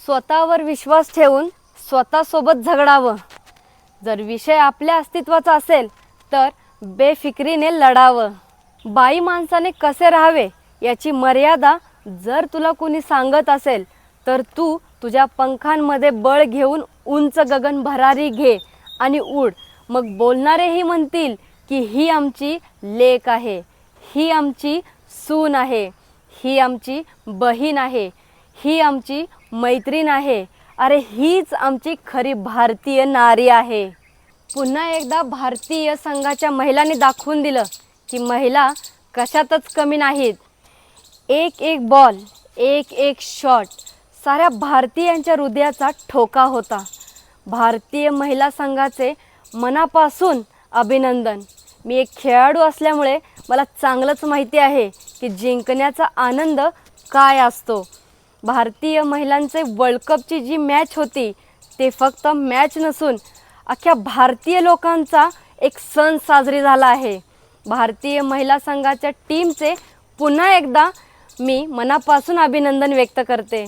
स्वतःवर विश्वास ठेवून स्वतःसोबत झगडावं. जर विषय आपल्या अस्तित्वाचा असेल तर बेफिक्रीने लढावं. बाई माणसाने कसे राहावे याची मर्यादा जर तुला कोणी सांगत असेल तर तू तुझ्या पंखांमध्ये बळ घेऊन उंच गगन भरारी घे आणि उड. मग बोलणारेही म्हणतील की ही आमची लेक आहे, ही आमची सून आहे, ही आमची बहीण आहे, ही आमची मैत्रीण आहे. अरे हीच आमची खरी भारतीय नारी आहे. पुन्हा एकदा भारतीय संघाच्या महिलांनी दाखवून दिलं की महिला कशातच कमी नाहीत. एक एक बॉल, एक एक शॉट साऱ्या भारतीयांच्या हृदयाचा ठोका होता. भारतीय महिला संघाचे मनापासून अभिनंदन. मी एक खेळाडू असल्यामुळे मला चांगलंच माहिती आहे की जिंकण्याचा आनंद काय असतो. भारतीय महिलांचे वर्ल्ड कपची जी मॅच होती ते फक्त मॅच नसून अख्ख्या भारतीय लोकांचा एक सण साजरी झाला आहे. भारतीय महिला संघाच्या टीमचे पुन्हा एकदा मी मनापासून अभिनंदन व्यक्त करते.